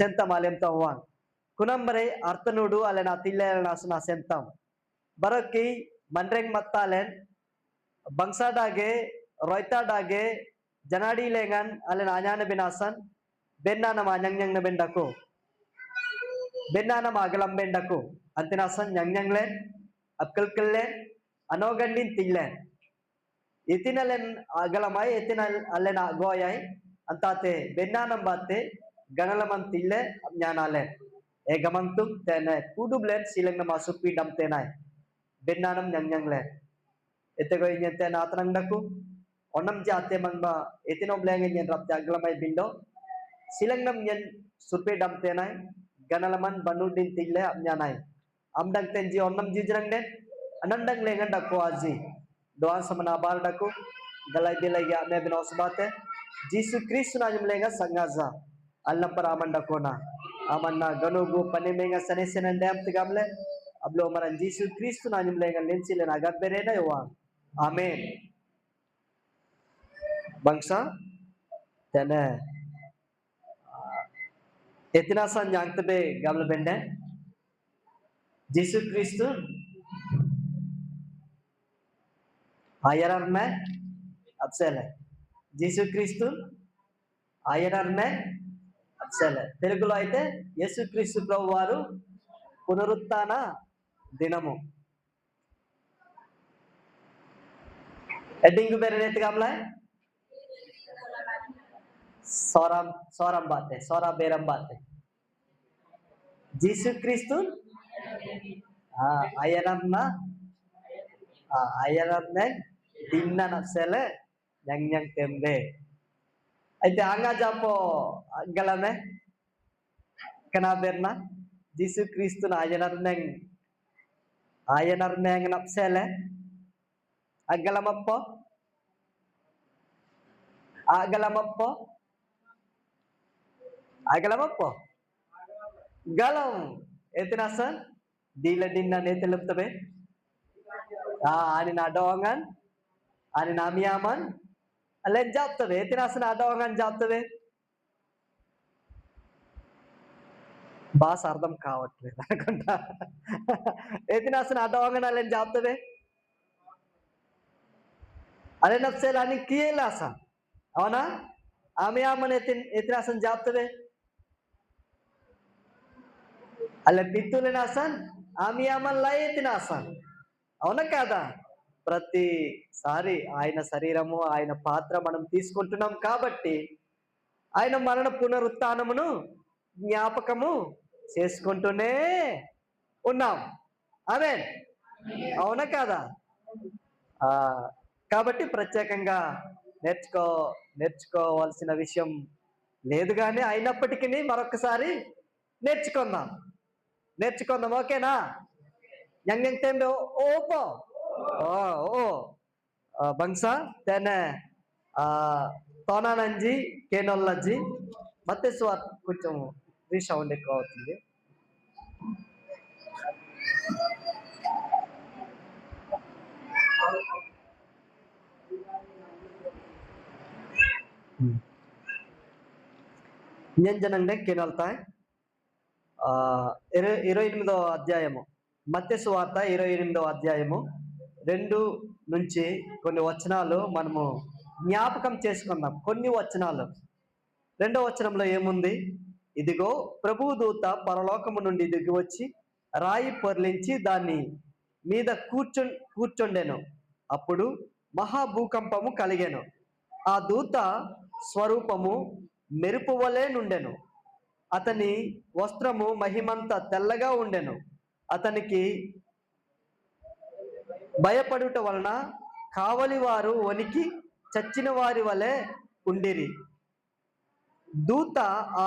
asentam alem tawang kunambare artanudu alena tillena nasna asentam baraki manreng mattalen bangsa dage roita dage janadi lengan alena anyana binasan bennana manyang na bendako bennana magalam bendako antinasan nyang len akkalkelle anogandin tillen itinalen agalamai itinal alena goyai antate bennanam batte ganalaman tille ඥානාlen e gamangtum tene kudublen silengna masupi dam tenai bennanam nyanglen etego nyente natrang daku onam jate mangba etino blenge nyen rap jaglamai bindo silengnam nyen surpe dam tenai ganalaman banudin tille ඥානයි amdang tenji onam jijrang den anandang lengan daku aji doa samana bal daku galai belai ya me binos bate jisu kristus najum lenga sangaza allam para amanda kona amanna ganugu panemenga sanesenen dam tigamle ablo maran jisu kristus najum lenga lensi len agat berena yowa amen bangsa tene etinasan yangtbe gamle bende jisu kristus ayararme absele jisu kristus ayararme absele telugulo aithe yesu kristu ప్రభు వారు పునరుత్థాన దినము adding బెరనేత్ గామ్లా సోరం బాతే Sora బేరం బాతే జీసు క్రీస్తు ayararne dinna nafsele yang tembe అయితే anga japo galame kana berna jisu kristu na ayararne nafsele agalamappo galam etinasa dila dinna netelum tabe ani nadongan ani namiyaman alen japtave etinasa nadongan japtave boss అర్థం కావట్లేదు అనుకుంటా ఎతినాసన అడవంగన alen japtave alen nafselani kiyelasa avana amiyaman etinasan japtave alen pittulenasan amiyaman layetinasan అవునా కాదా ప్రతిసారి ఆయన శరీరము ఆయన పాత్ర మనం తీసుకుంటున్నాం కాబట్టి ఆయన మరణ పునరుత్థానమును జ్ఞాపకము చేసుకుంటూనే ఉన్నాం ఆమేన్ అవునా కాదా కాబట్టి ప్రత్యేకంగా నేర్చుకోవాల్సిన విషయం లేదు కానీ అయినప్పటికీ మరొకసారి నేర్చుకుందాం ఓకేనా yang tembe opo bangsa tene tonananji kenollaji ಮತ್ತೆ swat కొంచెం రీసౌండ్ ఎక్కువ అవుతుంది న్యంజనండే కెనల్తాయ్ 28వ అధ్యాయము మత్తయి సువార్త 28వ అధ్యాయము 2 నుంచి కొన్ని వచనాలు మనము జ్ఞాపకం చేసుకుందాం. కొన్ని వచనాలు 2వ వచనంలో ఏముంది? ఇదిగో ప్రభువు దూత పరలోకము నుండి దిగి వచ్చి రాయి పొర్లించి దాని మీద కూర్చుండెను. అప్పుడు మహాభూకంపము కలిగెను. ఆ దూత స్వరూపము మెరుపు వలె నుండెను. అతని వస్త్రము మహిమంత తెల్లగా ఉండెను. అతనికి భయపడుట వలన కావలి వారు వణికి చచ్చిన వారి వలె ఉండిరి. దూత ఆ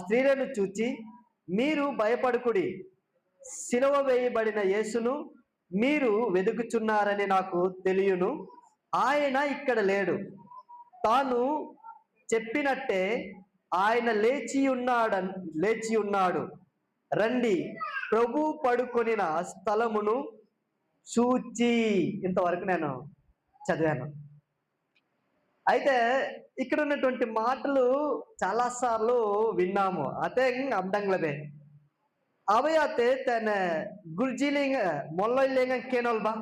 స్త్రీలను చూచి, మీరు భయపడుకుడి, సిలువ వేయబడిన యేసును మీరు వెదుకుచున్నారని నాకు తెలియను. ఆయన ఇక్కడ లేడు. తాను చెప్పినట్టే ఆయన లేచి ఉన్నాడు. రండి, ప్రభు పడుకొనిన స్థలమును చూచి. ఇంతవరకు నేను చదివాను. అయితే ఇక్కడ ఉన్నటువంటి మాటలు చాలా సార్లు విన్నాము. అతeng amdanglebe. Abayate ten gurjiling molloilengan kenolba.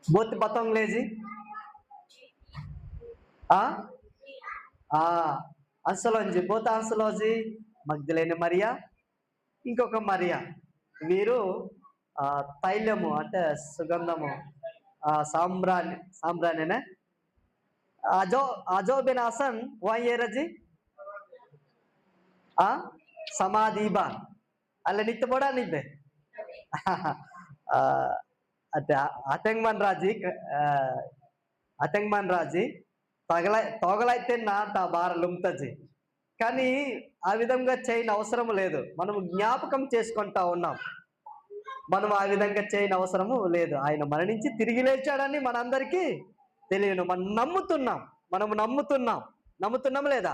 Both batong lazy. అన్సలోంజి బోత్ అన్సలోజీ మగ్దలేని మరియా ఇంకొక మరియా వీరు తైలము అంటే సుగంధము సాంబ్రాణినే అజో బిన్ హసన్ వాయేరజీ సమాధీబా అల్ల నిత్యపడా నిద్దే అంటే అతెంగ్మన్ రాజీ తొగలైతే నా బార లుమ్తజీ కానీ ఆ విధంగా చేయని అవసరం లేదు. మనం జ్ఞాపకం చేసుకుంటా ఉన్నాం. మనం ఆ విధంగా చేయని అవసరము లేదు. ఆయన మరణించి తిరిగి లేచాడని మనందరికీ తెలియను. మనం నమ్ముతున్నాం లేదా?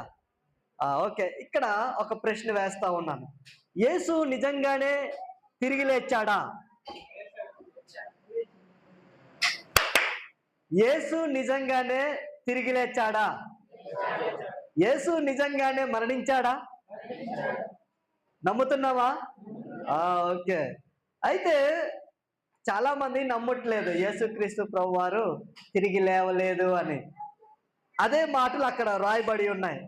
ఓకే, ఇక్కడ ఒక ప్రశ్న వేస్తా ఉన్నాను. యేసు నిజంగానే తిరిగి లేచాడా? యేసు నిజంగానే తిరిగి లేచాడా? యేసు నిజంగానే మరణించాడా? నమ్ముతున్నావా? ఓకే. అయితే చాలా మంది నమ్మట్లేదు యేసుక్రీస్తు ప్రభువారు తిరిగి లేవలేదు అని. అదే మాటలు అక్కడ రాయబడి ఉన్నాయి.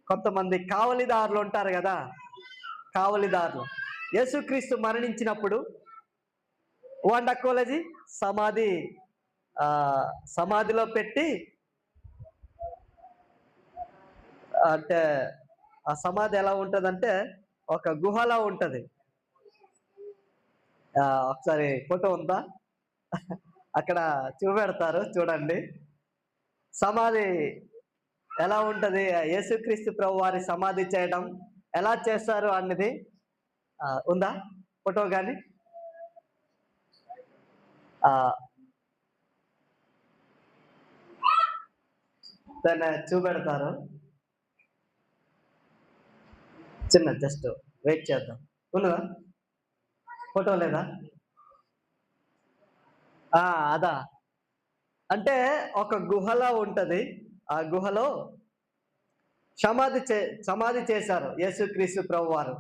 కొంతమంది కావలిదారులు ఉంటారు కదా, కావలిదారులు యేసుక్రీస్తు మరణించినప్పుడు వండకోలజీ సమాధిలో పెట్టి, అంటే ఆ సమాధి ఎలా ఉంటదంటే ఒక గుహలా ఉంటది. ఒకసారి ఫోటో ఉందా? అక్కడ చూపెడతారు, చూడండి. సమాధి ఎలా ఉంటది, యేసుక్రీస్తు ప్రభు వారి సమాధి చేయడం ఎలా చేస్తారు అన్నది ఉందా ఫోటో కానీ? దాన్ని చూపెడతారు. చిన్న జస్ట్ వెయిట్ చేద్దాం. ఉన్నదా ఫోటో? లేదా? అదా, అంటే ఒక గుహలా ఉంటది. ఆ గుహలో సమాధి చేశారు యేసుక్రీస్తు ప్రభు వారు.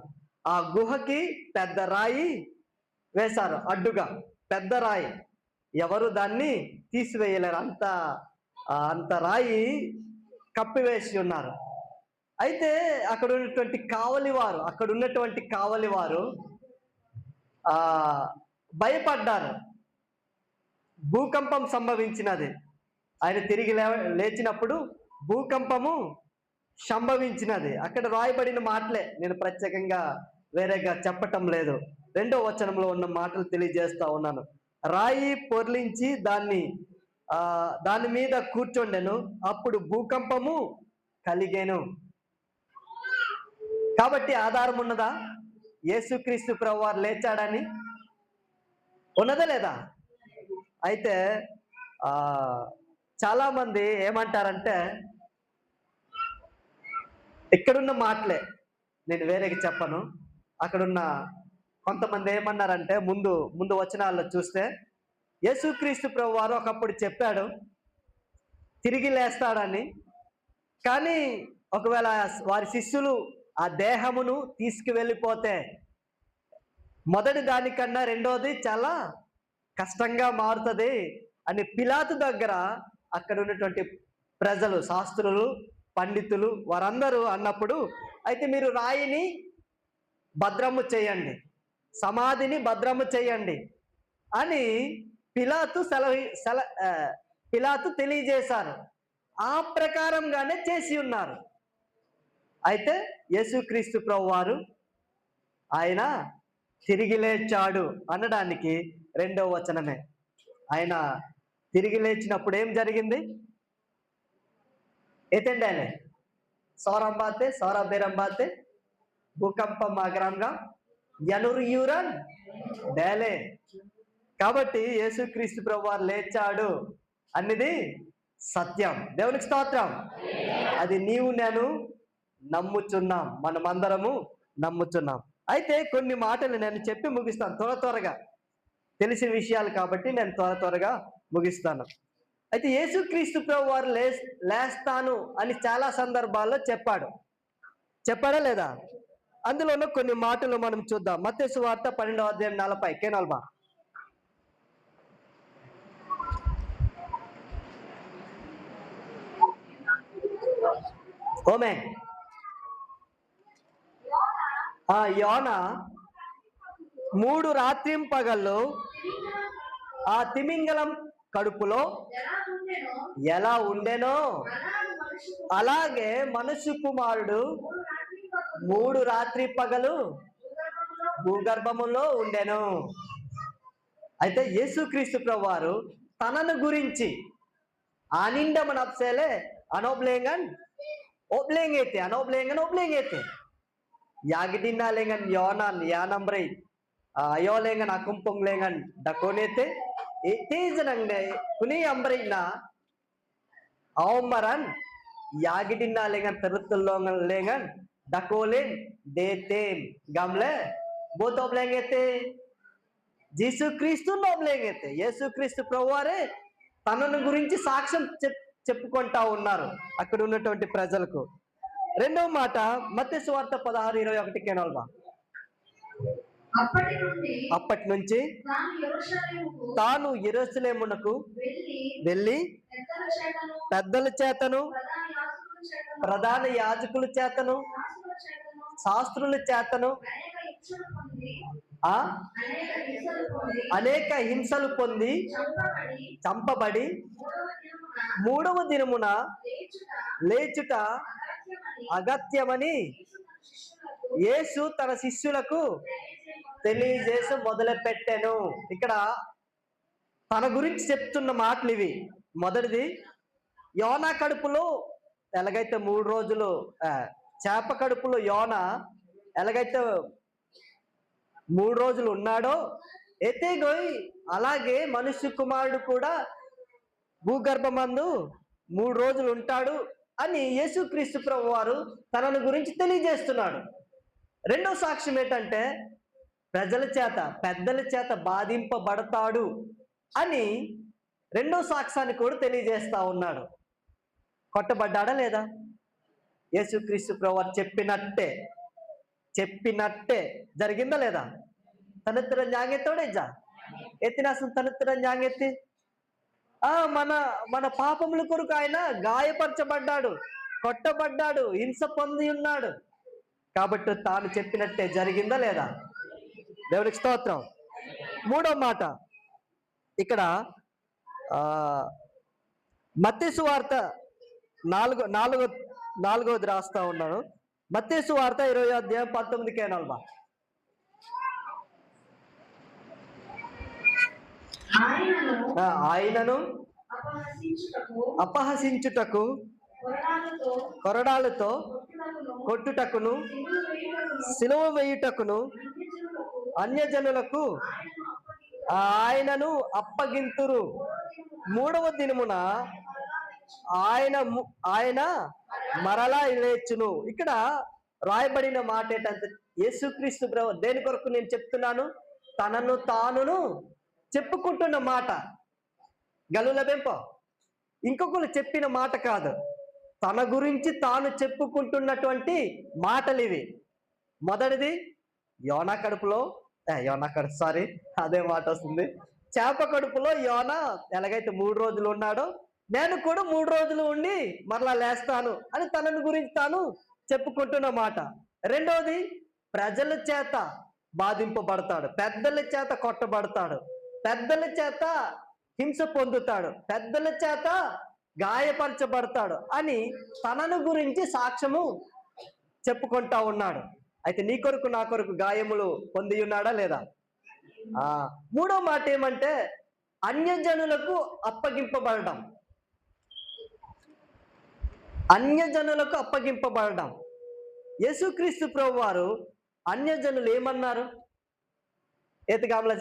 ఆ గుహకి పెద్ద రాయి వేశారు అడ్డుగా, పెద్ద రాయి. ఎవరు దాన్ని తీసివేయలేరు, అంత రాయి కప్పివేసి ఉన్నారు. అయితే అక్కడ ఉన్నటువంటి కావలి వారు భయపడ్డారు. భూకంపం సంభవించినది. ఆయన తిరిగి లేచినప్పుడు భూకంపము సంభవించినది. అక్కడ రాయబడిన మాటలే, నేను ప్రత్యేకంగా వేరేగా చెప్పటం లేదు. 2వ వచనంలో ఉన్న మాటలు తెలియజేస్తా ఉన్నాను. రాయి పొర్లించి దాని మీద కూర్చోండెను, అప్పుడు భూకంపము కలిగేను. కాబట్టి ఆధారం ఉన్నదా యేసుక్రీస్తు ప్రభు వారు లేచాడని? ఉన్నదా లేదా? అయితే చాలా మంది ఏమంటారంటే, ఇక్కడున్న మాటలే, నేను వేరేకి చెప్పను. అక్కడున్న కొంతమంది ఏమన్నారంటే, ముందు వచనాల్లో చూస్తే యేసుక్రీస్తు ప్రభు వారు ఒకప్పుడు చెప్పాడు తిరిగి లేస్తాడని. కానీ ఒకవేళ వారి శిష్యులు ఆ దేహమును తీసుకువెళ్ళిపోతే మొదటి దానికన్నా రెండోది చాలా కష్టంగా మారుతుంది అని పిలాతు దగ్గర అక్కడ ఉన్నటువంటి ప్రజలు, శాస్త్రులు, పండితులు వారందరూ అన్నప్పుడు, అయితే మీరు రాయిని భద్రము చేయండి, సమాధిని భద్రము చేయండి అని పిలాతు తెలియజేశారు. ఆ ప్రకారంగానే చేసి ఉన్నారు. అయితే యేసుక్రీస్తు ప్రభు వారు ఆయన తిరిగి లేచాడు అనడానికి 2వ వచనమే. ఆయన తిరిగి లేచినప్పుడు ఏం జరిగింది? ఏతండి సౌరభేరంబాతే భూకంపం ఆగ్రాంగా యనుర్యూరన్ డేలే. కాబట్టి యేసుక్రీస్తు ప్రభు వారు లేచాడు అన్నది సత్యం. దేవునికి స్తోత్రం. అది నీవు నేను నమ్ముచున్నాం, మనమందరము నమ్ముచున్నాం. అయితే కొన్ని మాటలు నేను చెప్పి ముగిస్తాను త్వరగా. తెలిసిన విషయాలు కాబట్టి నేను త్వరగా ముగిస్తాను. అయితే యేసుక్రీస్తు ప్రభు వారు లేస్తాను అని చాలా సందర్భాల్లో చెప్పాడా లేదా? అందులోనూ కొన్ని మాటలు మనం చూద్దాం. మత్తయి సువార్త 12వ అధ్యాయం 40 కేనాల్బా. ఓమే యోనా 3 రాత్రింపగళ్ళు ఆ తిమింగలం కడుపులో ఎలా ఉండెనో అలాగే మనుష్య కుమారుడు 3 రాత్రి పగలు భూగర్భములో ఉండెను. అయితే యేసుక్రీస్తు ప్రభువారు తనను గురించి ఆనిండమన్ అప్సేలే అనోబ్లేంగన్ ఓబ్లేంగైతే యాగిడినాలేంగన్ యోనాన్ యానంబ్రై అయోలేంగన్ అకుంపొంగ్లేంగన్ డకోనేతే ఏతేజనంగే కుని అంబ్రైనా అవమరన్ యాగిడినాలేంగన్ తెరుతుల్లోంగన్ లేంగన్ డకోలేన్ దేతేన్ గమ్లే బోతోబ్లేంగైతే యేసుక్రీస్తు నోబ్లేంగైతే యేసుక్రీస్తు ప్రభువారే తనను గురించి సాక్ష్యం చెప్పుకుంటా ఉన్నారు అక్కడ ఉన్నటువంటి ప్రజలకు. రెండవ మాట మత్తయి సువార్త 16:21 కేనాల్బా. అప్పటి నుంచి తాను యెరూషలేమునకు వెళ్ళి పెద్దల చేతను ప్రధాన యాజకుల చేతను శాస్త్రుల చేతను అనేక హింసలు పొంది చంపబడి 3వ దినమున లేచుట అగత్యమని యేసు తన శిష్యులకు తెలియజేసి మొదలుపెట్టెను. ఇక్కడ తన గురించి చెప్తున్న మాటలు ఇవి. మొదటిది, యోనా కడుపులో ఎలాగైతే 3 రోజులు చేప కడుపులో యోనా ఎలాగైతే 3 రోజులు ఉన్నాడో ఎతేగోయ్ అలాగే మనుష్య కుమారుడు కూడా భూగర్భమందు 3 రోజులు ఉంటాడు అని యేసుక్రీస్తు ప్రభు వారు తనను గురించి తెలియజేస్తున్నాడు. రెండో సాక్ష్యం ఏంటంటే పెద్దల చేత బాధింపబడతాడు అని రెండో సాక్ష్యాన్ని కూడా తెలియజేస్తా ఉన్నాడు. కొట్టబడ్డాడా లేదా? యేసుక్రీస్తు ప్రభు వారు చెప్పినట్టే జరిగిందా లేదా? తనెత్తర జాంగెత్తోడేజా ఎత్తినాసం తనెత్తర జాంగెత్తి మన పాపముల కొరకు ఆయన గాయపరచబడ్డాడు, కొట్టబడ్డాడు, హింస పొంది ఉన్నాడు. కాబట్టి తాను చెప్పినట్టే జరిగిందా లేదా? దేవునికి స్తోత్రం. మూడో మాట ఇక్కడ మత్తయి సువార్త 4వ రాస్తా ఉన్నాను. మత్తయి సువార్త 20వ అధ్యాయం 19 కేనాల్బా. ఆయనను అపహసించుటకు కొరడాలతో కొట్టుటకును సిలువ వేయుటకును అన్యజనులకు ఆయనను అప్పగింతురు. 3వ దినమున ఆయన మరలా లేచును. ఇక్కడ రాయబడిన మాట ఏంటంటే యేసుక్రీస్తు ప్రభు దేని కొరకు నేను చెప్తున్నాను? తనను తానును చెప్పుకుంటున్న మాట. గలుల బెంప ఇంకొకరు చెప్పిన మాట కాదు, తన గురించి తాను చెప్పుకుంటున్నటువంటి మాటలు ఇవి. మొదటిది యోనా కడుపులో అదే మాట వస్తుంది. చేప కడుపులో యోనా ఎలాగైతే 3 రోజులు ఉన్నాడో నేను కూడా 3 రోజులు ఉండి మరలా లేస్తాను అని తనను గురించి తాను చెప్పుకుంటున్న మాట. రెండోది, ప్రజల చేత బాధింపబడతాడు, పెద్దల చేత కొట్టబడతాడు, పెద్దల చేత హింస పొందుతాడు, పెద్దల చేత గాయపరచబడతాడు అని తనను గురించి సాక్ష్యము చెప్పుకుంటా ఉన్నాడు. అయితే నీ కొరకు నా కొరకు గాయములు పొంది ఉన్నాడా లేదా? మూడో మాట ఏమంటే అన్యజనులకు అప్పగింపబడడం. అన్యజనులకు అప్పగింపబడడం. యేసుక్రీస్తు ప్రభు వారు అన్యజనులు ఏమన్నారు? ఏతగామల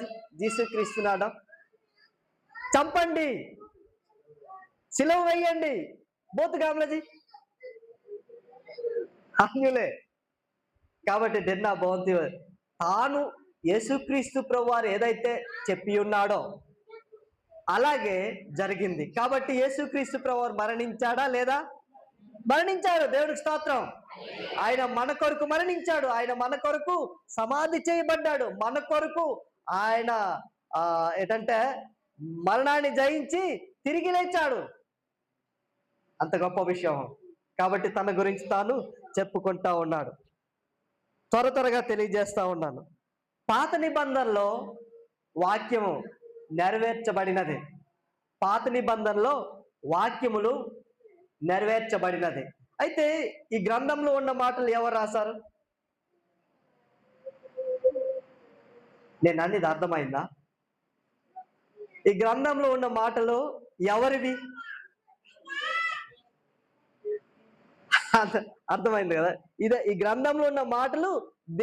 యేసుక్రీస్తునాడా చంపండి, సిలువ వేయండి, బోతుగామలజీ అన్యులే. కాబట్టి నిన్న బోంతి తాను యేసుక్రీస్తు ప్రభు వారు ఏదైతే చెప్పి ఉన్నాడో అలాగే జరిగింది. కాబట్టి యేసుక్రీస్తు ప్రభువారు మరణించాడా లేదా? మరణించాడు. దేవునికి స్తోత్రం. ఆయన మన కొరకు మరణించాడు. ఆయన మన కొరకు సమాధి చేయబడ్డాడు. మన కొరకు ఆయన ఏంటంటే మరణాన్ని జయించి తిరిగి లేచాడు. అంత గొప్ప విషయం. కాబట్టి తన గురించి తాను చెప్పుకుంటా ఉన్నాడు. త్వరగా తెలియజేస్తా ఉన్నాను. పాత నిబంధనలో వాక్యము నెరవేర్చబడినది. పాత నిబంధనలో వాక్యములు నెరవేర్చబడినది. అయితే ఈ గ్రంథంలో ఉన్న మాటలు ఎవరు రాశారు? నేను అన్నది అర్థమైందా? ఈ గ్రంథంలో ఉన్న మాటలు ఎవరివి? అర్థమైంది కదా? ఈ గ్రంథంలో ఉన్న మాటలు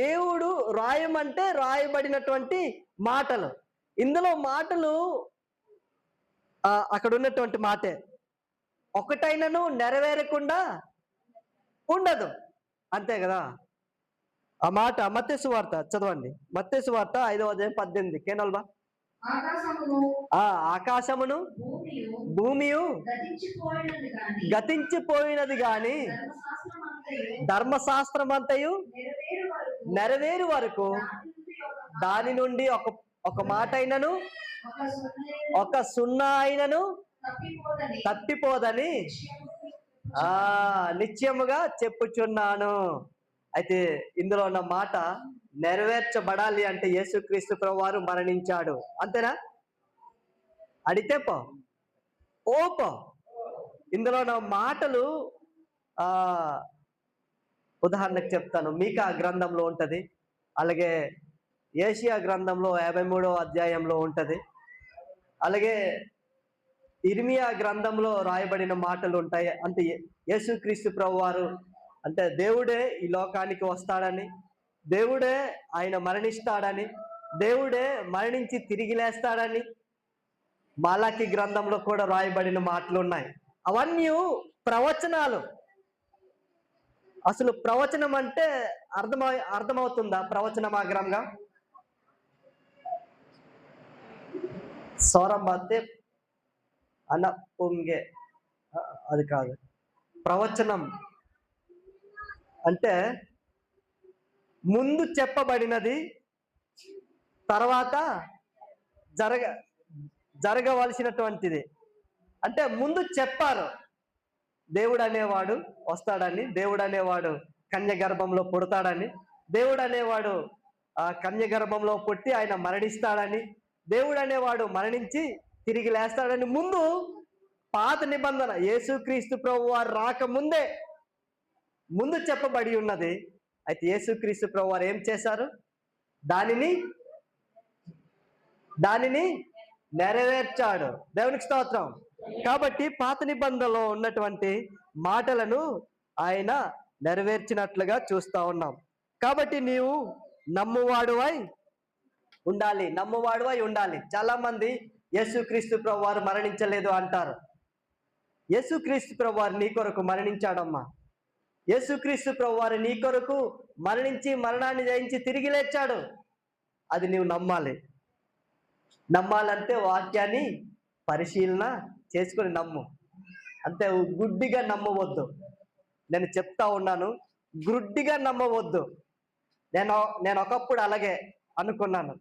దేవుడు రాయమంటే రాయబడినటువంటి మాటలు. ఇందులో మాటలు అక్కడ ఉన్నటువంటి మాటే. ఒకటైనను నెరవేరకుండా ఉండదు. అంతే కదా? ఆ మాట మత్తయి సువార్త చదవండి. మత్తయి సువార్త 5వ అధ్యాయం 18 కేనల్బా. ఆకాశమును భూమియు గతించిపోయినది గాని ధర్మశాస్త్రం అంతయు నెరవేరు వరకు దాని నుండి ఒక మాట అయినను ఒక సున్నా అయినను తప్పిపోదని నిశ్చయముగా చెప్పుచున్నాను. అయితే ఇందులో ఉన్న మాట నెరవేర్చబడాలి అంటే యేసుక్రీస్తు ప్రభువారు మరణించాడు. అంతేనా? అడిగితే పో. ఇందులో ఉన్న మాటలు ఉదాహరణకు చెప్తాను. మీకా గ్రంథంలో ఉంటది, అలాగే ఏషియా గ్రంథంలో 53వ అధ్యాయంలో ఉంటది, అలాగే ఇర్మియా గ్రంథంలో రాయబడిన మాటలు ఉంటాయి. అంటే యేసుక్రీస్తు ప్రభువారు అంటే దేవుడే ఈ లోకానికి వస్తాడని, దేవుడే ఆయన మరణిస్తాడని, దేవుడే మరణించి తిరిగి లేస్తాడని మాలాకి గ్రంథంలో కూడా రాయబడిన మాటలు ఉన్నాయి. అవన్నీ ప్రవచనాలు. అసలు ప్రవచనం అంటే అర్థమవుతుందా? ప్రవచనమాగ్రంగా సౌరంబాతే అన్న పొంగే అది కాదు. ప్రవచనం అంటే ముందు చెప్పబడినది తర్వాత జరగవలసినటువంటిది. అంటే ముందు చెప్పారు దేవుడు అనేవాడు వస్తాడని, దేవుడు అనేవాడు కన్య గర్భంలో పుడతాడని, దేవుడు అనేవాడు ఆ కన్య గర్భంలో పుట్టి ఆయన మరణిస్తాడని, దేవుడు అనేవాడు మరణించి తిరిగి లేస్తాడని ముందు పాత నిబంధన యేసుక్రీస్తు ప్రభువారు రాకముందే ముందు చెప్పబడి ఉన్నది. అయితే యేసుక్రీస్తు ప్రభువారు ఏం చేశారు? దానిని నెరవేర్చాడు. దేవునికి స్తోత్రం. కాబట్టి పాత నిబంధనలో ఉన్నటువంటి మాటలను ఆయన నెరవేర్చినట్లుగా చూస్తా ఉన్నాం. కాబట్టి నీవు నమ్మువాడువై ఉండాలి. చాలా మంది యేసుక్రీస్తు ప్రభువారు మరణించలేదు అంటారు. యేసుక్రీస్తు ప్రభువారు నీ కొరకు మరణించాడమ్మా. యేసుక్రీస్తు ప్రభువారు నీ కొరకు మరణించి మరణాన్ని జయించి తిరిగి లేచాడు. అది నీవు నమ్మాలంటే వాక్యాన్ని పరిశీలన చేసుకొని నమ్ము. అంతే, గుడ్డిగా నమ్మవద్దు. నేను చెప్తా ఉన్నాను, గుడ్డిగా నమ్మవద్దు. నేను ఒకప్పుడు అలాగే అనుకున్నాను.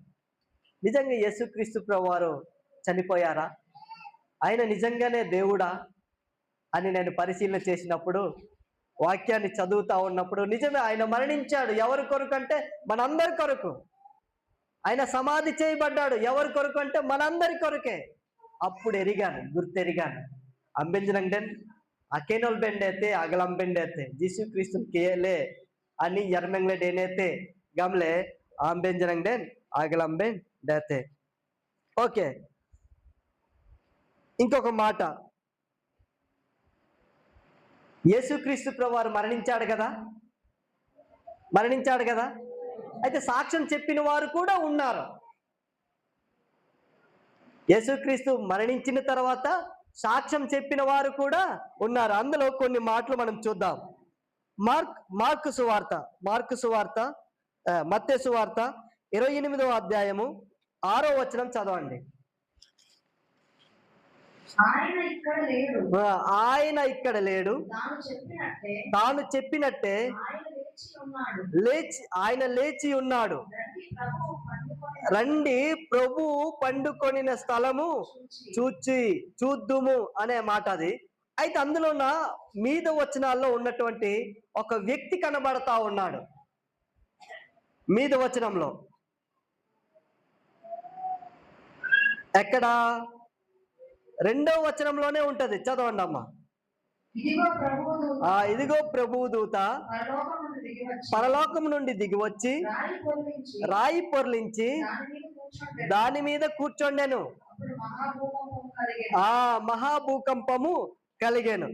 నిజంగా యేసుక్రీస్తు ప్రభువారు చనిపోయారా, ఆయన నిజంగానే దేవుడా అని నేను పరిశీలన చేసినప్పుడు, వాక్యాన్ని చదువుతా ఉన్నప్పుడు నిజమే ఆయన మరణించాడు. ఎవరి కొరకు అంటే మనందరి కొరకు. ఆయన సమాధి చేయబడ్డాడు. ఎవరి కొరకు అంటే మనందరి కొరకే. అప్పుడు గుర్తెరిగాను. అంబెంజనంగన్ అకేనోల్ బెండైతే అగలం బెండైతే జీసు క్రీస్తు కేలే అని ఎర్మెంగ్లే డేనైతే గమ్లే అంబెంజనంగన్ అగలం బెండైతే. ఓకే, ఇంకొక మాట, యేసుక్రీస్తు ప్రభువారు మరణించాడు కదా. అయితే సాక్ష్యం చెప్పిన వారు కూడా ఉన్నారు. యేసుక్రీస్తు మరణించిన తర్వాత సాక్ష్యం చెప్పిన వారు కూడా ఉన్నారు. అందులో కొన్ని మాటలు మనం చూద్దాం. మార్కు సువార్త మత్తయి సువార్త 28వ అధ్యాయము 6వ వచనం చదవండి. ఆయన ఇక్కడ లేడు. ఆయన ఇక్కడ లేడు. తాను చెప్పినట్టే ఆయన లేచి ఉన్నాడు. రండి ప్రభు పండుకొనిన స్థలము చూద్దుము అనే మాట అది. అయితే అందులో మీద వచనాల్లో ఉన్నటువంటి ఒక వ్యక్తి కనబడతా ఉన్నాడు. మీద వచనంలో ఎక్కడ? 2వ వచనంలోనే ఉంటది, చదవండి అమ్మా. ఇదిగో ప్రభువు దూత పరలోకం నుండి దిగివచ్చి రాయి పొర్లించి దాని మీద కూర్చొండెను. ఆ మహాభూకంపము కలిగేను.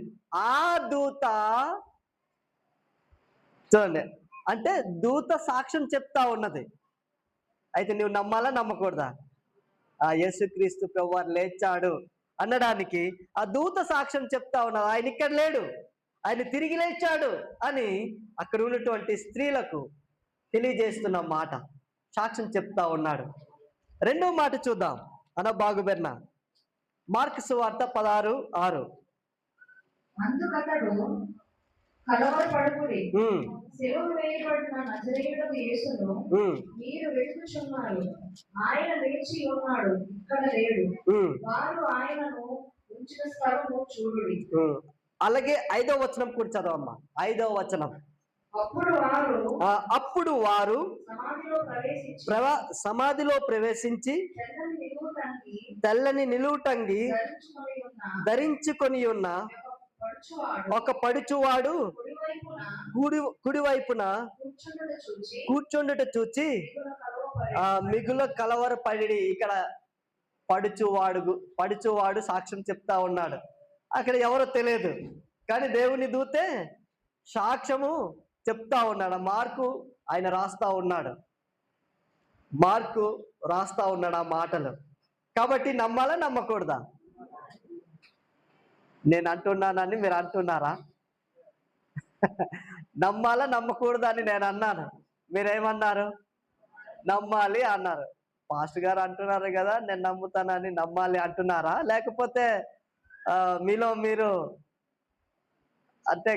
ఆ దూత చూడండి, అంటే దూత సాక్ష్యం చెప్తా ఉన్నది. అయితే నువ్వు నమ్మాలా నమ్మకూడదా? యేసుక్రీస్తు ప్రభువారు లేచాడు అనడానికి ఆ దూత సాక్ష్యం చెప్తా ఉన్నది. ఆయన ఇక్కడ లేడు, ఆయన తిరిగి లేచాడు అని అక్కడ ఉన్నటువంటి స్త్రీలకు తెలియజేస్తున్న మాట, సాక్ష్యం చెప్తా ఉన్నాడు. 2వ మాట చూద్దాం అన్న బాగుబెర్న. మార్కు సువార్త 16:6. అందుకతడు కలవరపడకుడి, సిలువ వేయబడిన నజరేయుడగు యేసును మీరు వెతుకుచున్నారు. ఆయన లేచి ఉన్నాడు, ఇక్కడ లేడు. వారు ఆయనను ఉంచిన స్థలము చూడుడి. అలాగే 5వ వచనం కూడా చదవమ్మా. 5వ వచనం. అప్పుడు వారు సమాధిలో ప్రవేశించి తెల్లని నిలువుటంగి ధరించుకొని ఉన్న ఒక పడుచువాడు కుడివైపున కూర్చుండుట చూచి మిగుల కలవరపడి. ఇక్కడ పడుచువాడు సాక్ష్యం చెప్తా ఉన్నాడు. అక్కడ ఎవరో తెలియదు, కానీ దేవుని దూతే సాక్ష్యము చెప్తా ఉన్నాడు. మార్కు రాస్తా ఉన్నాడు ఆ మాటలు. కాబట్టి నమ్మాలా నమ్మకూడదా? నేను అంటున్నానని మీరు అంటున్నారా? నమ్మాలా నమ్మకూడదా అని నేను అన్నాను, మీరేమన్నారు? నమ్మాలి అన్నారు. పాస్టర్ గారు అంటున్నారు కదా నేను నమ్ముతానని, నమ్మాలి అంటున్నారా? లేకపోతే మీలో మీరు అంటే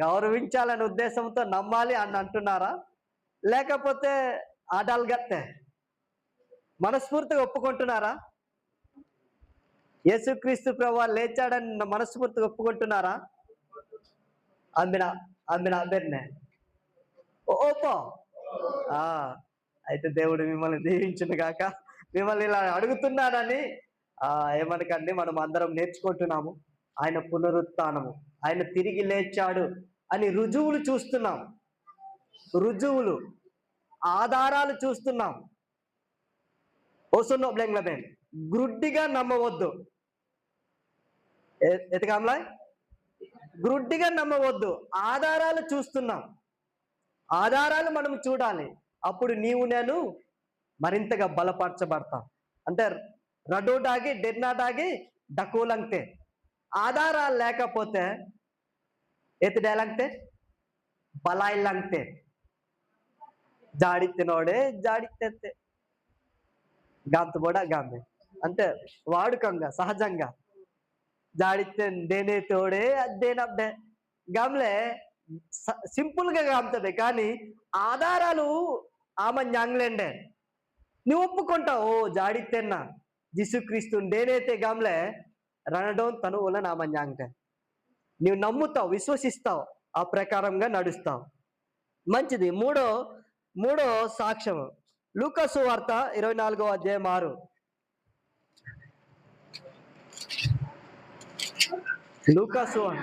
గౌరవించాలనే ఉద్దేశంతో నమ్మాలి అని అంటున్నారా? లేకపోతే ఆడాల్గత్తే మనస్ఫూర్తిగా ఒప్పుకుంటున్నారా? యేసుక్రీస్తు ప్రభువు లేచాడని మనస్ఫూర్తిగా ఒప్పుకుంటున్నారా? అమ్మిన ఓపో. అయితే దేవుడు మిమ్మల్ని దీవించును గాక. మిమ్మల్ని ఇలా అడుగుతున్నానని ఏమనకండి, మనం అందరం నేర్చుకుంటున్నాము. ఆయన పునరుత్థానము, ఆయన తిరిగి లేచాడు అని రుజువులు చూస్తున్నాం, ఆధారాలు చూస్తున్నాం. ఓసున్నో బ్లెంగ్లబెన్ గ్రుడ్డిగా నమ్మవద్దు. ఎతకాంలా గ్రుడ్డిగా నమ్మవద్దు. ఆధారాలు చూస్తున్నాం, ఆధారాలు మనం చూడాలి. అప్పుడు నీవు నేను మరింతగా బలపరచబడతాం. అంటే రడోడాగి డెర్నాడాగి డకోలంతే. ఆధారాలు లేకపోతే ఎత్తుడేలంతే బలాయిలంతే. జాడిత్తినోడే జాడిత్తే గాంతుబోడా గాంబే. అంటే వాడుకంగా సహజంగా జాడితే దేనే తోడే అదేనబ్బే గామ్లే సింపుల్ గా గామ్తది. కానీ ఆధారాలు ఆమె న్యాంగ్లేండే నువ్వు ఒప్పుకుంటావు. ఓ జాడితేన్నా జిసుక్రీస్తు నేనైతే గామ్లే రణడోన్ తను వల్ల నామ న్యాంగ్తే నువ్వు నమ్ముతావు, విశ్వసిస్తావు, ఆ ప్రకారంగా నడుస్తావు. మంచిది. మూడో సాక్ష్యం లూకా సువార్త 24వ అధ్యాయం 6. లూకా సువార్త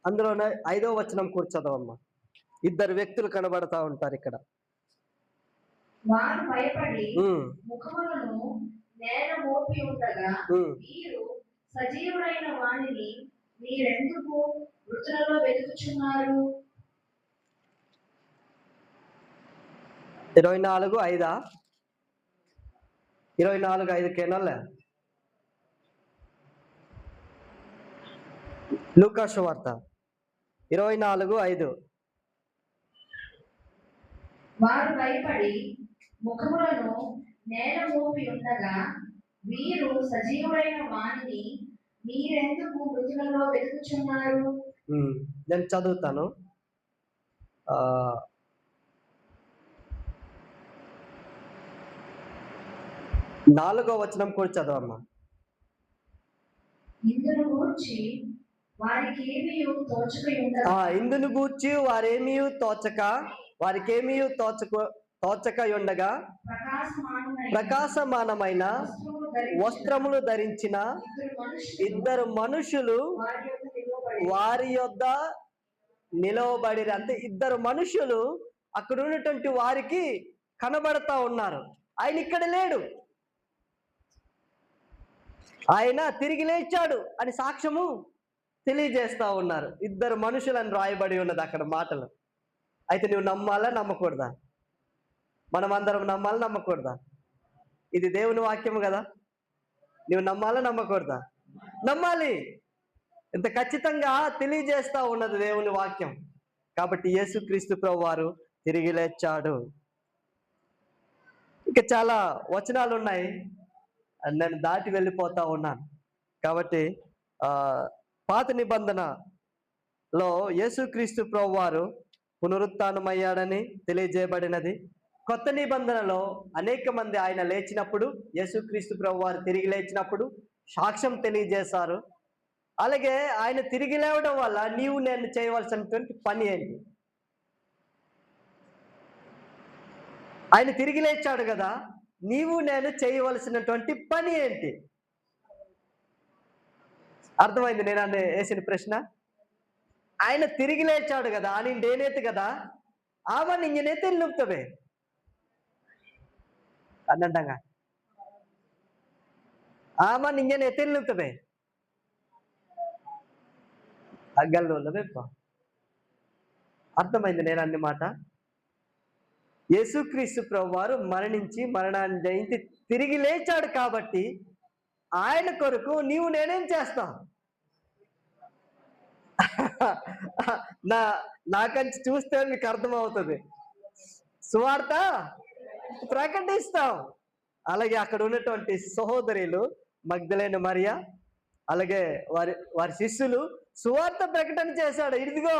అందులోనే 5వ వచనం కూర్చోదమ్మా. 2 వ్యక్తులు కనబడతా ఉంటారు ఇక్కడ. వారు భయపడి ముఖములను నేల మోపి ఉండగా వీరు సజీవుడైన వానిని మీరెందుకు మృతులలో వెతుకుచున్నారు? 24:5 24:5 కేనల్లే లూకా సువార్త 24:5. వారు భయపడి ముఖములను నేల మోపి ఉండగా వీరు సజీవుడైన వాణిని మీరెందుకు మృతులలో వెతుకుచున్నారు? నేను చదువుతాను. 4వ వచనం కూడా చదవమ్మా. ఇందును గూర్చి ఇందును గూర్చి వారికేమీ తోచక ఉండగా ప్రకాశమానమైన వస్త్రములు ధరించిన ఇద్దరు మనుషులు వారి యొద్ద నిలవబడి, అంటే ఇద్దరు మనుషులు అక్కడ ఉన్నటువంటి వారికి కనబడతా ఉన్నారు. ఆయన ఇక్కడ లేడు, ఆయన తిరిగి లేచాడు అని సాక్ష్యము తెలియజేస్తా ఉన్నారు. ఇద్దరు మనుషులని రాయబడి ఉన్నది అక్కడ మాటలు. అయితే నువ్వు నమ్మాలా నమ్మకూడదా? మనం అందరం నమ్మాలా నమ్మకూడదా? ఇది దేవుని వాక్యము కదా. నువ్వు నమ్మాలా నమ్మకూడదా? నమ్మాలి. ఇంత ఖచ్చితంగా తెలియజేస్తా ఉన్నది దేవుని వాక్యం. కాబట్టి యేసుక్రీస్తు ప్రభువారు తిరిగి లేచాడు. ఇంకా చాలా వచనాలు ఉన్నాయి, నేను దాటి వెళ్ళిపోతా ఉన్నాను. కాబట్టి పాత నిబంధనలో యేసుక్రీస్తు ప్రభువారు పునరుత్థానమయ్యాడని తెలియజేయబడినది. కొత్త నిబంధనలో అనేక మంది ఆయన లేచినప్పుడు, యేసుక్రీస్తు ప్రభువారు తిరిగి లేచినప్పుడు సాక్ష్యం తెలియజేశారు. అలాగే ఆయన తిరిగి లేవడం వల్ల నీవు నేను చేయవలసినటువంటి పని ఏంటి? ఆయన తిరిగి లేచాడు కదా, నీవు నేను చేయవలసినటువంటి పని ఏంటి? అర్థమైంది నేను వేసిన ప్రశ్న? ఆయన తిరిగి లేచాడు కదా, అని నేనైతే కదా ఆమె నిన్నైతే నిలుపుతావే అన్నంటంగా ఆమె నిన్నైతే నిలుపుతావే అగ్గల్లోప. అర్థమైంది నేను అన్ని మాట? యేసుక్రీస్తు ప్రభువారు మరణించి మరణాన్ని జయించి తిరిగి లేచాడు కాబట్టి ఆయన కొరకు నీవు నేనేం చేస్తాం? నాకంచి చూస్తే మీకు అర్థమవుతుంది. సువార్త ప్రకటిస్తాం. అలాగే అక్కడ ఉన్నటువంటి సహోదరులు మగ్దలేని మరియా, అలాగే వారి శిష్యులు సువార్త ప్రకటన చేశాడు. ఇదిగో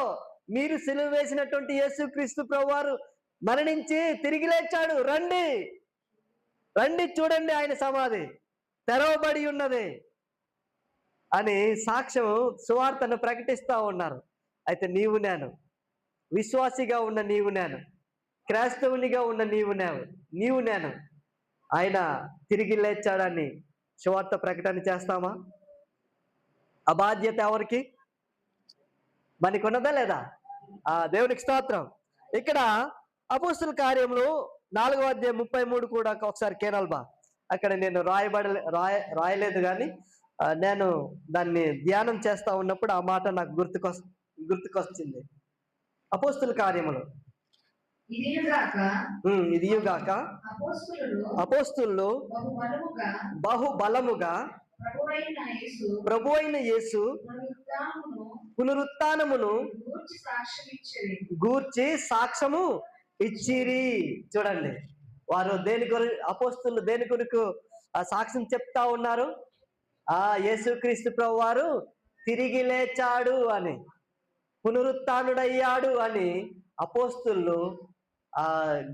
మీరు సిలువ వేసినటువంటి యేసుక్రీస్తు ప్రభువారు మరణించి తిరిగి లేచాడు, రండి రండి చూడండి, ఆయన సమాధి తెరవబడి ఉన్నది అని సాక్ష్యం సువార్తను ప్రకటిస్తా ఉన్నారు. అయితే నీవు నేను, విశ్వాసిగా ఉన్న నీవు నేను, క్రైస్తవునిగా ఉన్న నీవు నేను ఆయన తిరిగి లేచాడని సువార్త ప్రకటన చేస్తామా? ఆ బాధ్యత ఎవరికి? మనకు ఉన్నదా లేదా? దేవునికి స్తోత్రం. ఇక్కడ అపోస్తుల కార్యములు 4వ అధ్యాయం 33 కూడా ఒకసారి కేనల్బా, అక్కడ నేను రాయలేదు కానీ నేను దాన్ని ధ్యానం చేస్తా ఉన్నప్పుడు ఆ మాట నాకు గుర్తుకొచ్చింది. అపోస్తుల కార్యములు ఇదియుగాక అపోస్తులు బహుబలముగా ప్రభువైన యేసు పునరుత్థానమును గూర్చి సాక్ష్యము ఇచ్చిరి. చూడండి, వారు దేని కొరకు, అపోస్తులు దేని కొరకు ఆ సాక్ష్యం చెప్తా ఉన్నారు? యేసుక్రీస్తు ప్రభువారు తిరిగి లేచాడు అని, పునరుత్థానుడయ్యాడు అని అపోస్తులు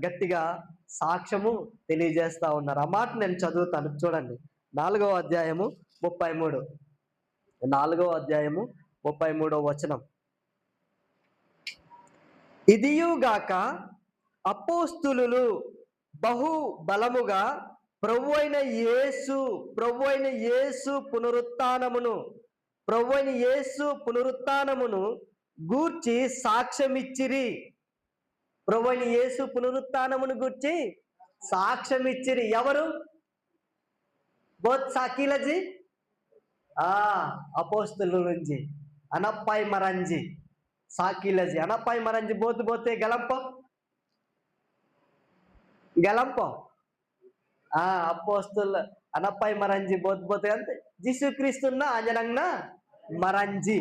గట్టిగా సాక్ష్యము తెలియజేస్తా ఉన్నారు. ఆ మాట నేను చదువుతాను, చూడండి. 4వ అధ్యాయము 33, 4వ అధ్యాయము 33వ వచనం. ఇదియుగాక అపోస్తులు బహు బలముగా ప్రభువైన యేసు పునరుత్థానమును గూర్చి సాక్ష్యమిచ్చిరి. ప్రభువైన యేసు పునరుత్థానమును గూర్చి సాక్ష్యమిచ్చిరి. ఎవరు? బోత్ సాకీలజీ అపోస్తుల నుంచి అనప్పాయి మరంజీ సాకీలజీ అనప్పాయి మరంజీ బోతే గలంపో అపోస్తుల అనప్పాయి మరంజీ బోతే అంటే జీసుక్రీస్తున్న అంజనంన మరంజీ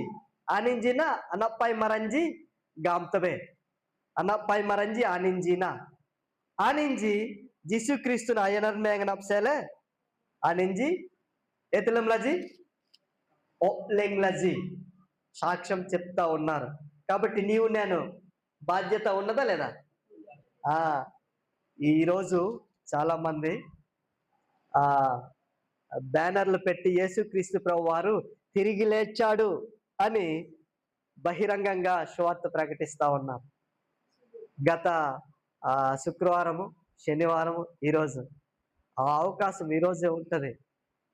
ఆనింజిన అనప్పాయి మరంజీ గాంతవే అనప్పాయి మరంజీ ఆనింజిన ఆనించి జిసు అయ్యనర్ మేఘనప్సేలే ఆనించి ఎతులంలజీ ఒప్లెంగ్లజీ సాక్ష్యం చెప్తా ఉన్నారు. కాబట్టి నీవు నేను బాధ్యత ఉన్నదా లేదా? ఆ ఈరోజు చాలా మంది ఆ బ్యానర్లు పెట్టి యేసుక్రీస్తు ప్రభు వారు తిరిగి లేచాడు అని బహిరంగంగా సువార్త ప్రకటిస్తా ఉన్నారు. గత శుక్రవారము, శనివారము, ఈరోజు ఆ అవకాశం ఈరోజే ఉంటుంది.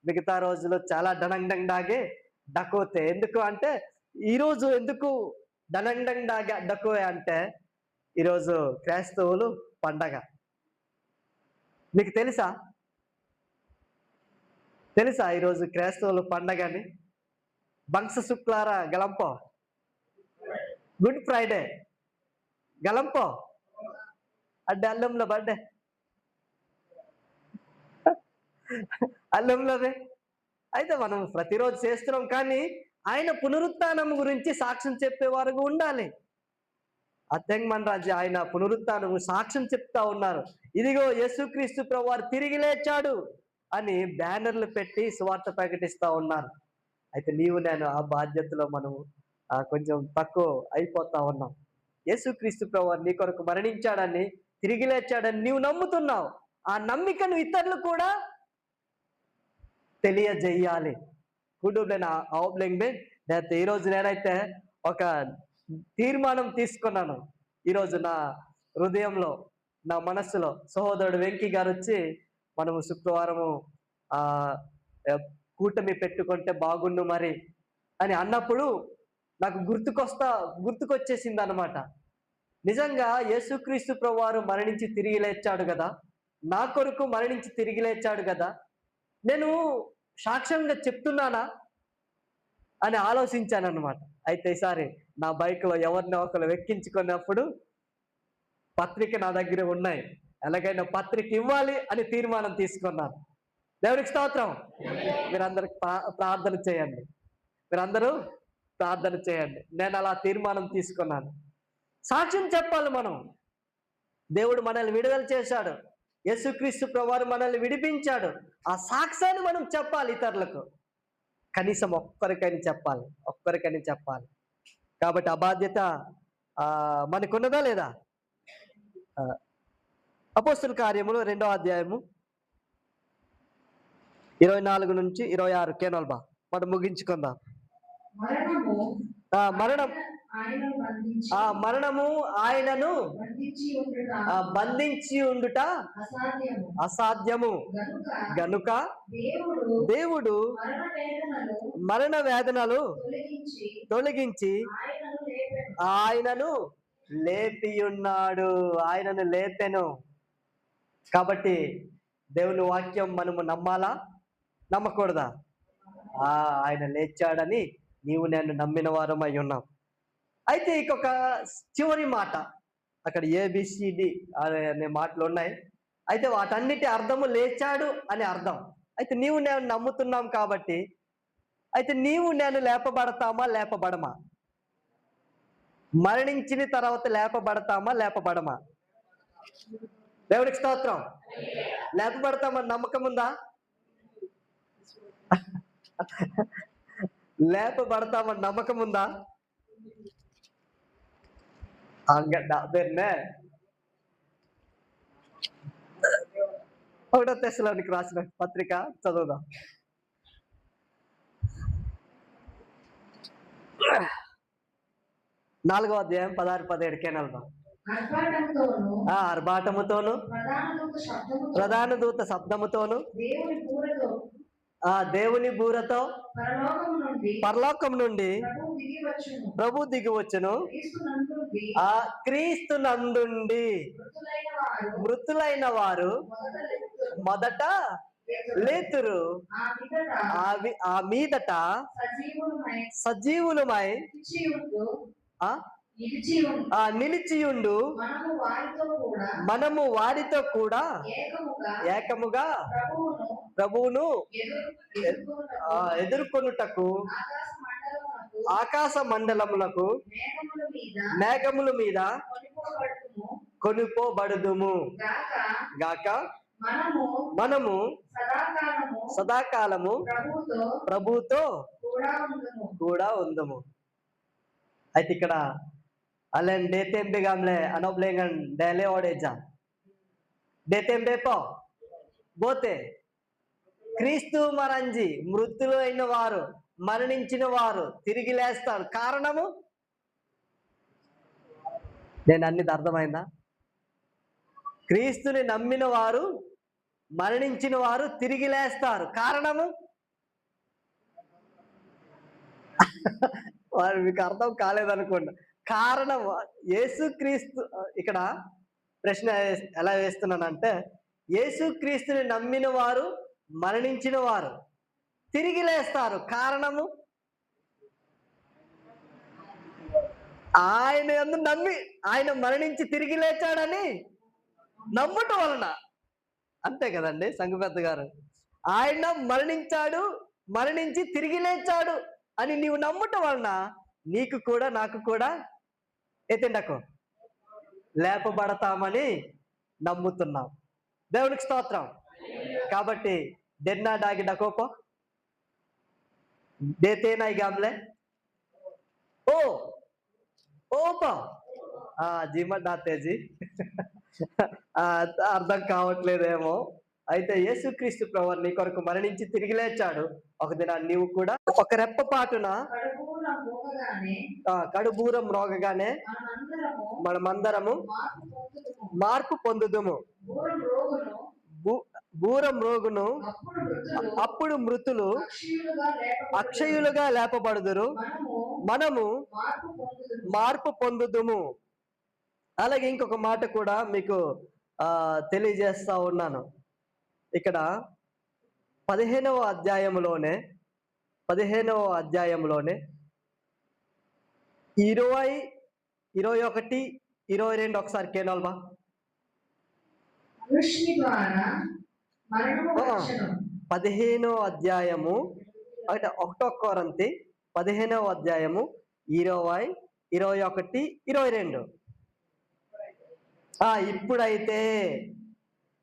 మిగతా రోజులు చాలా డనంగ్ డాగే డకోతే. ఎందుకు అంటే ఈరోజు ఎందుకు డనంగ్ డాగే డకోయే అంటే ఈరోజు క్రైస్తవులు పండగ. మీకు తెలుసా ఈరోజు క్రైస్తవులు పండగని? బంక్స శుక్లార గలంపో, గుడ్ ఫ్రైడే గలంపో అడ్డే అల్లంలో బర్డే అల్లంలోనే. అయితే మనం ప్రతిరోజు చేస్తున్నాం, కానీ ఆయన పునరుత్థానం గురించి సాక్ష్యం చెప్పేవారు ఉండాలి. అత్తెంగమన్ రాజు ఆయన పునరుత్థానము సాక్ష్యం చెప్తా ఉన్నారు. ఇదిగో యేసుక్రీస్తు ప్రభు వారు తిరిగి లేచాడు అని బ్యానర్లు పెట్టి సువార్త ప్రకటిస్తా ఉన్నారు. అయితే నీవు నేను ఆ బాధ్యతలో మనము కొంచెం తక్కువ అయిపోతా ఉన్నాం. యేసుక్రీస్తు ప్రభు వారు నీ కొరకు మరణించాడని, తిరిగి లేచాడని నీవు నమ్ముతున్నావు. ఆ నమ్మికను ఇతరులు కూడా తెలియజేయాలి. ఈరోజు నేనైతే ఒక తీర్మానం తీసుకున్నాను. ఈరోజు నా హృదయంలో, నా మనస్సులో సహోదరుడు వెంకీ గారు వచ్చి మనము శుక్రవారము కూటమి పెట్టుకుంటే బాగుండు మరి అని అన్నప్పుడు నాకు గుర్తుకొచ్చేసింది అనమాట. నిజంగా యేసుక్రీస్తు ప్రభువారు మరణించి తిరిగి లేచాడు కదా, నా కొరకు మరణించి తిరిగి లేచాడు కదా, నేను సాక్ష్యంగా చెప్తున్నానా అని ఆలోచించాను అనమాట. అయితే ఈసారి నా బైక్లో ఎవరినో ఒకరు ఎక్కించుకున్నప్పుడు పత్రిక నా దగ్గర ఉన్నాయి, ఎలాగైనా పత్రిక ఇవ్వాలి అని తీర్మానం తీసుకున్నాను. దేవునికి స్తోత్రం. మీరందరూ ప్రార్థన చేయండి. నేను అలా తీర్మానం తీసుకున్నాను. సాక్ష్యం చెప్పాలి మనం. దేవుడు మనల్ని విడుదల చేశాడు, యేసుక్రీస్తు ప్రభువారు మనల్ని విడిపించాడు. ఆ సాక్ష్యాన్ని మనం చెప్పాలి ఇతరులకు. కనీసం ఒక్కరికైనా చెప్పాలి. కాబట్టి ఆ బాధ్యత మనకున్నదా లేదా? అపోస్తుల కార్యములు 2వ అధ్యాయము 24 నుంచి 26 కేనల్బా మనం ముగించుకుందాం. మరణము ఆయనను బంధించి ఉండుట అసాధ్యము గనుక దేవుడు మరణ వేదనలు తొలగించి ఆయనను లేపియున్నాడు. ఆయనను లేపెను. కాబట్టి దేవుని వాక్యం మనము నమ్మాలా, నమ్మకూడదా? ఆయన లేచాడని నీవు నేను నమ్మిన వారమై ఉన్నాం. అయితే ఇంకొక చివరి మాట, అక్కడ ఏబిసిడి అనే మాటలు ఉన్నాయి. అయితే వాటన్నిటి అర్థము లేచాడు అని అర్థం. అయితే నీవు నేను నమ్ముతున్నాం కాబట్టి, అయితే నీవు నేను లేపబడమా? మరణించిన తర్వాత లేపబడమా? దేవుడికి స్తోత్రం. లేపబడతామని నమ్మకం ఉందా? లేపబడతామని నమ్మకం ఉందా? ఒకటో తెస్సలోనికి రాసిన పత్రిక చదువుదాం. నాలుగో అధ్యాయం 16-17 కేనల్దాం. ఆర్భాటముతోను ప్రధాన దూత శబ్దముతోను దేవుని బూరతో పరలోకం నుండి ప్రభు దిగి వచ్చును. ఆ క్రీస్తు నందుండి మృతులైన వారు మొదట లేతురు. ఆ మీదట సజీవులమై నిలిచియుండు. మనము వారితో కూడా ఏకముగా ప్రభువును ఎదుర్కొనుటకు ఆకాశ మండలములకు మేఘముల మీద కొనుపోబడుదుము గాక గాక మనము మనము సదాకాలము సదాకాలము ప్రభువుతో ప్రభువుతో కూడా ఉందుము. కూడా ఉందము. అయితే ఇక్కడ అలెన్ డేతెంబే గామ్లే అనోబ్లేంగన్ డేలే ఓడేజా డేతెంబే పో పోతే క్రీస్తు మరంజి మృతులు అయిన వారు మరణించిన వారు తిరిగి లేస్తారు. కారణము నేను అన్నిది అర్థమైందా? క్రీస్తుని నమ్మిన వారు మరణించిన వారు తిరిగి లేస్తారు. కారణము వారు మీకు అర్థం కాలేదనుకోండి. కారణం యేసుక్రీస్తు. ఇక్కడ ప్రశ్న ఎలా వేస్తున్నానంటే, యేసుక్రీస్తుని నమ్మిన వారు మరణించిన వారు తిరిగి లేస్తారు. కారణము ఆయన యందు నమ్మి ఆయన మరణించి తిరిగి లేచాడని నమ్ముట వలన. అంతే కదండి సంఘ పెద్ద గారు. ఆయన మరణించాడు, మరణించి తిరిగి లేచాడు అని నీవు నమ్ముట వలన నీకు కూడా నాకు కూడా ఎత్తిండకు లేపబడతామని నమ్ముతున్నాం. దేవునికి స్తోత్రం. కాబట్టి డెన్నా డాగి డకోపో దేతేనా గామ్లే ఓ ఓపా జీమ డాతేజీ అర్థం కావట్లేదేమో. అయితే యేసుక్రీస్తు ప్రభువు నీ కొరకు మరణించి తిరిగి లేచాడు. ఒక దినాన్ని నీవు కూడా ఒక రెప్పపాటున కడుపున మోగగానే కడుబూరం రోగగానే మనమందరము మార్పు పొందుదుము. బూరం రోగును అప్పుడు మృతులు అక్షయులుగా లేపబడుదురు, మనము మార్పు పొందుదుము. అలాగే ఇంకొక మాట కూడా మీకు తెలియజేస్తా ఉన్నాను. ఇక్కడ 15వ అధ్యాయంలోనే 20, 21, 22 ఒకసారి కేనాల్బా. మనుష్యుని ద్వారా మరణము వచ్చెను. 15వ అధ్యాయము అంటే 1 కొరింథీ 15వ అధ్యాయము 20, 21, 22. ఇప్పుడైతే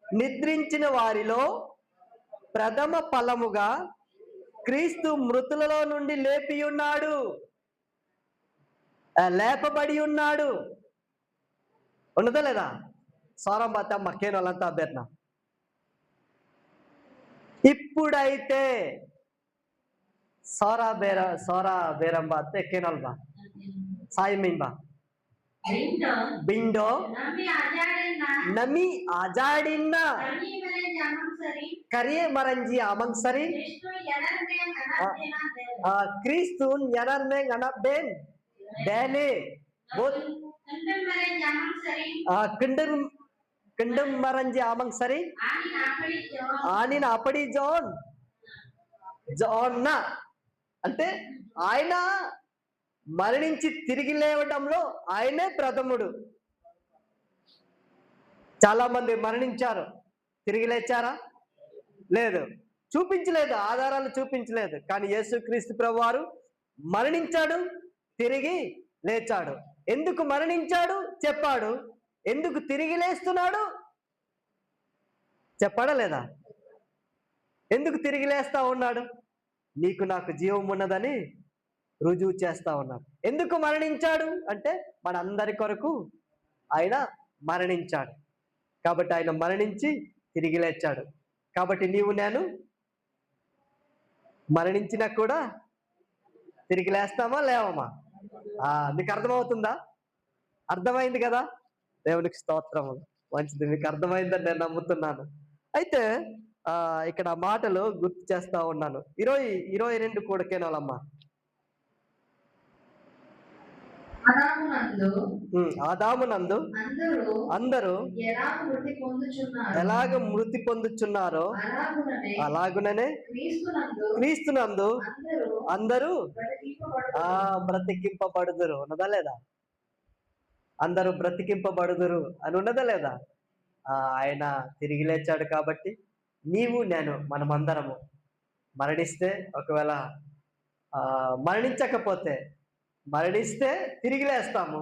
నిద్రించిన వారిలో ప్రథమ ఫలముగా క్రీస్తు మృతులలో నుండి లేపి ఉన్నాడు, లేపబడి ఉన్నాడు. ఉన్నదా లేదా? సోరం బాత మక్కేను వాళ్ళంతా అభ్యర్థన. ఇప్పుడైతే సోరా బేరం బాత్ ఎక్కేనల్బా సాయి మీన్బా బిండో నమి ఆజాడిన్న కరియే మరంజి ఆమంగ్సరి క్రీస్తు ఎనర్మే గణబేన్ డేలే కిండం మరంజి ఆమంగ్సరి ఆనిన అపడి జోన్న అంటే ఆయన మరణించి తిరిగి లేవడంలో ఆయనే ప్రథముడు. చాలా మంది మరణించారు, తిరిగి లేచారా? లేదు, చూపించలేదు, ఆధారాలు చూపించలేదు. కానీ యేసుక్రీస్తు ప్రభువారు మరణించాడు, తిరిగి లేచాడు. ఎందుకు మరణించాడు చెప్పాడు, ఎందుకు తిరిగి లేస్తున్నాడు చెప్పాడా లేదా? ఎందుకు తిరిగి లేస్తా ఉన్నాడు? నీకు నాకు జీవం ఉన్నదని రుజువు చేస్తా ఉన్నాడు. ఎందుకు మరణించాడు అంటే మనందరి కొరకు ఆయన మరణించాడు. కాబట్టి ఆయన మరణించి తిరిగి లేచాడు. కాబట్టి నీవు నేను మరణించినా కూడా తిరిగి లేస్తామా లేవమా? మీకు అర్థమవుతుందా? అర్థమైంది కదా? దేవునికి స్తోత్రము. మంచిది, మీకు అర్థమైందని నేను నమ్ముతున్నాను. అయితే ఇక్కడ మాటలు గుర్తు చేస్తా ఉన్నాను. 22 కూడా కేనాలమ్మా. ఆదామునందు అందరూ ఎలాగ మృతి పొందుచున్నారో అలాగుననే క్రీస్తునందు అందరూ బ్రతికింపబడుదురు. ఉన్నదా లేదా? అందరూ బ్రతికింపబడుదురు అని ఉన్నదా లేదా? ఆయన తిరిగి లేచాడు. కాబట్టి నీవు నేను మనమందరము మరణిస్తే, ఒకవేళ మరణిస్తే తిరిగి లేస్తాము,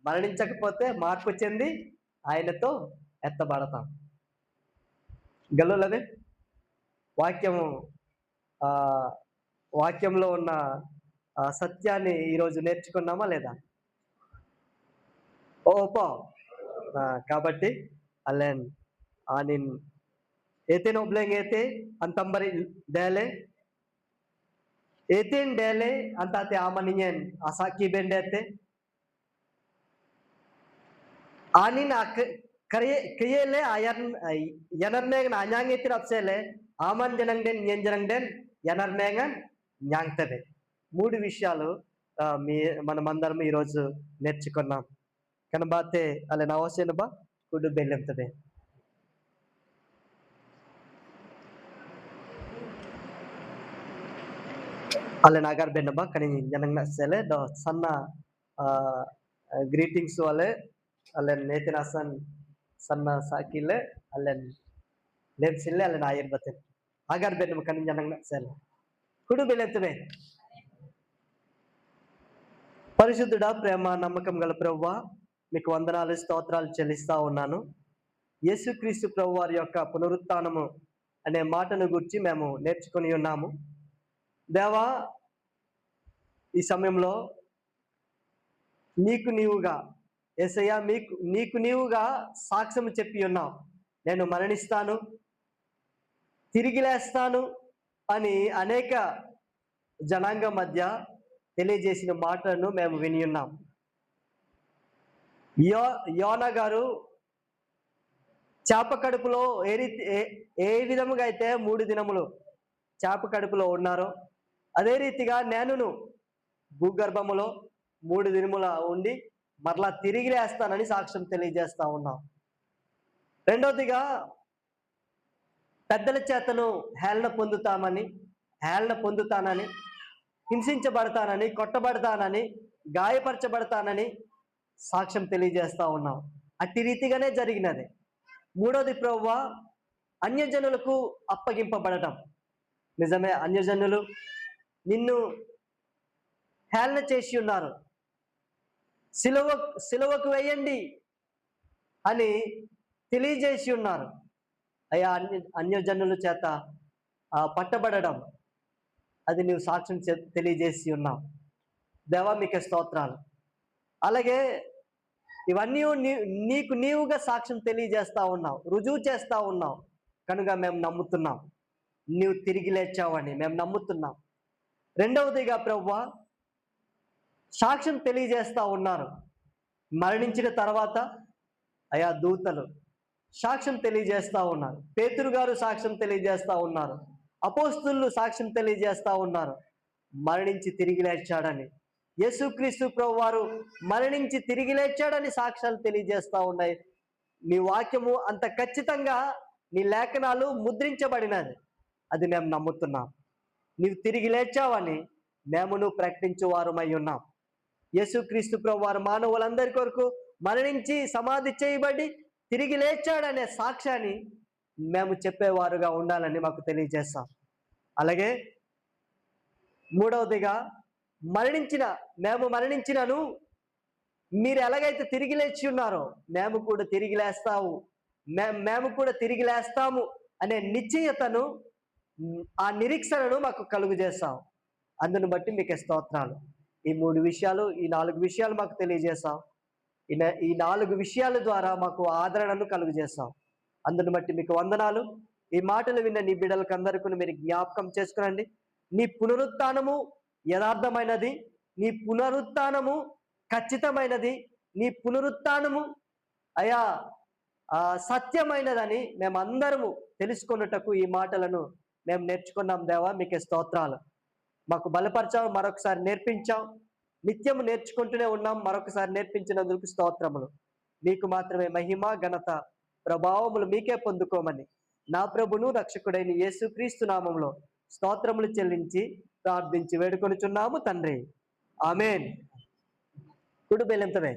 మరణించకపోతే మార్పు చెంది ఆయనతో ఎత్తబడతాం. గల్లోలదే వాక్యము ఆ వాక్యంలో ఉన్న సత్యాన్ని ఈరోజు నేర్చుకున్నామా లేదా? ఓపో కాబట్టి అల్లెన్ ఆనిన్ ఏతేన్ ఒబ్లెంగ్ ఏతే అంతంబరి డేలే ఏతేన్ డేలే అంతాతే ఆమనియన్ అసాకి బెండేతే anion kayele ayan yanarmengan anyangitir apsele aman janangden nyen janangden yanarmengan న్యాంగ్తదే. 3 విషయాలు మనమందరం ఈరోజు నేర్చుకున్నాం. కనబాతే అలా నవసేనబా కుడు బెల్లెంతదే. అలా నాగార్ బెన్నబా కని జనంగ సెలే దో సన్న గ్రీటింగ్స్ వాలే అలా నేతనాసన్ సన్న సాకిలే అలా లేప్సిల్లే అలా నాయర్ బతే ఆగార్ బెన్నబా కని జనంగ సెలే కుడు బెల్లెంతదే. పరిశుద్ధుడా, ప్రేమ నమ్మకం గల ప్రభువా, మీకు వందనాలు స్తోత్రాలు చెల్లిస్తా ఉన్నాను. యేసుక్రీస్తు ప్రభు వారి యొక్క పునరుత్థానము అనే మాటను గురించి మేము నేర్చుకొని ఉన్నాము. దేవా, ఈ సమయంలో నీవుగా యేసయ్యా నీవుగా సాక్ష్యం చెప్పి ఉన్నావు. నేను మరణిస్తాను, తిరిగి లేస్తాను అని అనేక జనాంగం మధ్య తెలియజేసిన మాటలను మేము విని ఉన్నాం. యోనా గారు చేప కడుపులో ఏ విధముగా అయితే 3 దినములు చేప కడుపులో ఉన్నారో అదే రీతిగా నేనును భూగర్భములో 3 దినముల ఉండి మరలా తిరిగి లేస్తానని సాక్ష్యం తెలియజేస్తా ఉన్నాం. రెండోదిగా పెద్దల చేతను హేళన పొందుతానని, హింసించబడతానని, కొట్టబడతానని, గాయపరచబడతానని సాక్ష్యం తెలియజేస్తా ఉన్నాం. అట్టి రీతిగానే జరిగినది. మూడోది ప్రభువా, అన్యజనులకు అప్పగింపబడటం. నిజమే, అన్యజనులు నిన్ను హేళన చేసి ఉన్నారు. సిలువకు వేయండి అని తెలియజేసి ఉన్నారు. అయ్యా, అన్యజనుల చేత పట్టబడడం అది నీవు సాక్ష్యం తెలియజేసి ఉన్నావు. దేవా, మీకే స్తోత్రాలు. అలాగే ఇవన్నీ నీవుగా సాక్ష్యం తెలియజేస్తా ఉన్నావు, రుజువు చేస్తా ఉన్నావు కనుక మేము నమ్ముతున్నాం. నీవు తిరిగి లేచావని మేము నమ్ముతున్నాం. రెండవదిగా ప్రభువా, సాక్ష్యం తెలియజేస్తా ఉన్నారు. మరణించిన తర్వాత అయా దూతలు సాక్ష్యం తెలియజేస్తా ఉన్నారు. పేతురు గారు సాక్ష్యం తెలియజేస్తా ఉన్నారు. అపోస్తులు సాక్ష్యం తెలియజేస్తా ఉన్నారు మరణించి తిరిగి లేచాడని. యేసుక్రీస్తు ప్రభు వారు మరణించి తిరిగి లేచాడని సాక్ష్యాలు తెలియజేస్తా ఉన్నాయి. నీ వాక్యము అంత ఖచ్చితంగా, నీ లేఖనాలు ముద్రించబడినది, అది మేము నమ్ముతున్నాం. నీవు తిరిగి లేచావని మేమును ప్రకటించువారమై ఉన్నాం. యేసుక్రీస్తు ప్రభు వారు మానవులందరి కొరకు మరణించి సమాధి చేయబడి తిరిగి లేచాడనే సాక్ష్యాన్ని మేము చెప్పేవారుగా ఉండాలని మాకు తెలియజేస్తాం. అలాగే మూడవదిగా, మేము మరణించినను మీరు ఎలాగైతే తిరిగి లేచి ఉన్నారో మేము కూడా తిరిగి లేస్తాము అనే నిశ్చయతను, ఆ నిరీక్షణను మాకు కలుగు చేస్తాం. అందును బట్టి మీకు స్తోత్రాలు. ఈ 3 విషయాలు, ఈ 4 విషయాలు మాకు తెలియజేస్తాం. ఈ 4 విషయాల ద్వారా మాకు ఆదరణను కలుగు చేస్తాం. అందును బట్టి మీకు వందనాలు. ఈ మాటలు విన్న నీ బిడ్డలకు అందరికీ మీరు జ్ఞాపకం చేసుకునండి. నీ పునరుత్థానము యథార్థమైనది, నీ పునరుత్థానము ఖచ్చితమైనది, నీ పునరుత్థానము అయా సత్యమైనదని మేమందరము తెలుసుకున్నటకు ఈ మాటలను మేము నేర్చుకున్నాం. దేవా, మీకే స్తోత్రాలు. మాకు బలపరచావు, మరొకసారి నేర్పించావు, నిత్యము నేర్చుకుంటూనే ఉన్నాం. మరొకసారి నేర్పించినందుకు స్తోత్రములు. మీకు మాత్రమే మహిమ, ఘనత, ప్రభావములు మీకే పొందుకోమని నా ప్రభును రక్షకుడైన యేసుక్రీస్తు నామములో స్తోత్రములు చెల్లించి ప్రార్థించి వేడుకొనుచున్నాము తండ్రి. ఆమేన్. కుడి బెల్లెంతమే.